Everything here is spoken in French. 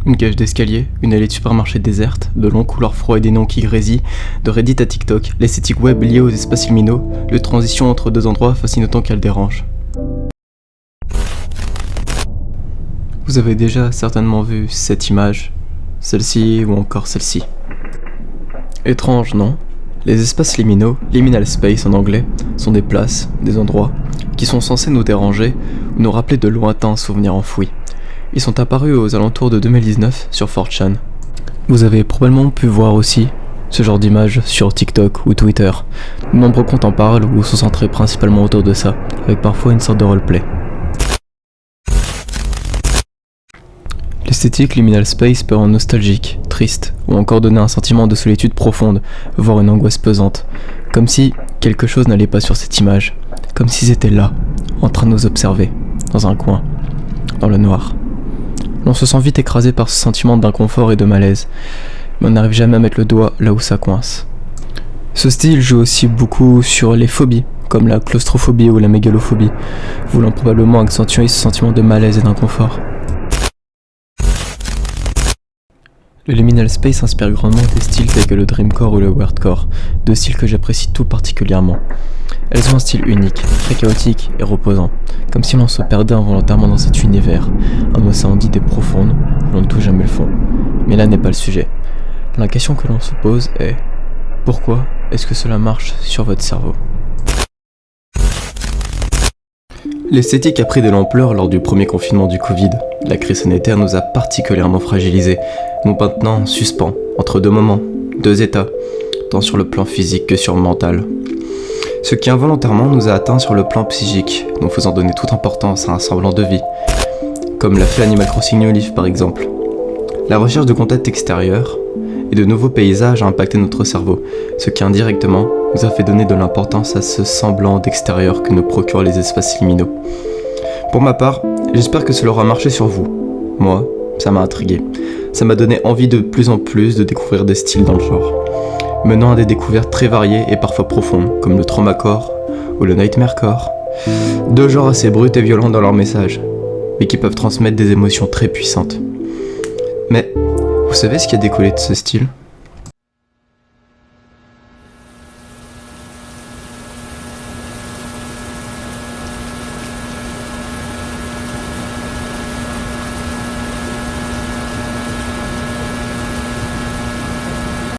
Une cage d'escalier, une allée de supermarché déserte, de longs couloirs froids et des noms qui grésillent, de Reddit à TikTok, l'esthétique web liée aux espaces liminaux, le transition entre deux endroits fascine autant qu'elle dérange. Vous avez déjà certainement vu cette image, celle-ci ou encore celle-ci. Étrange, non ? Les espaces liminaux, liminal space en anglais, sont des places, des endroits, qui sont censés nous déranger ou nous rappeler de lointains souvenirs enfouis. Ils sont apparus aux alentours de 2019 sur 4chan. Vous avez probablement pu voir aussi ce genre d'images sur TikTok ou Twitter. De nombreux comptes en parlent ou sont centrés principalement autour de ça, avec parfois une sorte de roleplay. L'esthétique liminal space peut rendre nostalgique, triste, ou encore donner un sentiment de solitude profonde, voire une angoisse pesante. Comme si quelque chose n'allait pas sur cette image. Comme s'ils étaient là, en train de nous observer, dans un coin, dans le noir. On se sent vite écrasé par ce sentiment d'inconfort et de malaise, mais on n'arrive jamais à mettre le doigt là où ça coince. Ce style joue aussi beaucoup sur les phobies, comme la claustrophobie ou la mégalophobie, voulant probablement accentuer ce sentiment de malaise et d'inconfort. Le liminal space inspire grandement des styles tels que le dreamcore ou le weirdcore, deux styles que j'apprécie tout particulièrement. Elles ont un style unique, très chaotique et reposant, comme si l'on se perdait involontairement dans cet univers, un océan d'idées profondes où l'on ne touche jamais le fond. Mais là n'est pas le sujet. La question que l'on se pose est: pourquoi est-ce que cela marche sur votre cerveau ? L'esthétique a pris de l'ampleur lors du premier confinement du Covid. La crise sanitaire nous a particulièrement fragilisés, nous maintenant en suspens, entre deux moments, deux états, tant sur le plan physique que sur le mental. Ce qui involontairement nous a atteints sur le plan psychique, nous faisant donner toute importance à un semblant de vie, comme l'a fait Animal Crossing New Leaf par exemple. La recherche de contact extérieur et de nouveaux paysages a impacté notre cerveau, ce qui indirectement nous a fait donner de l'importance à ce semblant d'extérieur que nous procurent les espaces liminaux. Pour ma part, j'espère que cela aura marché sur vous. Moi, ça m'a intrigué. Ça m'a donné envie de plus en plus de découvrir des styles dans le genre, menant à des découvertes très variées et parfois profondes, comme le traumacore ou le nightmarecore. Deux genres assez bruts et violents dans leur message, mais qui peuvent transmettre des émotions très puissantes. Mais, vous savez ce qui a décollé de ce style ?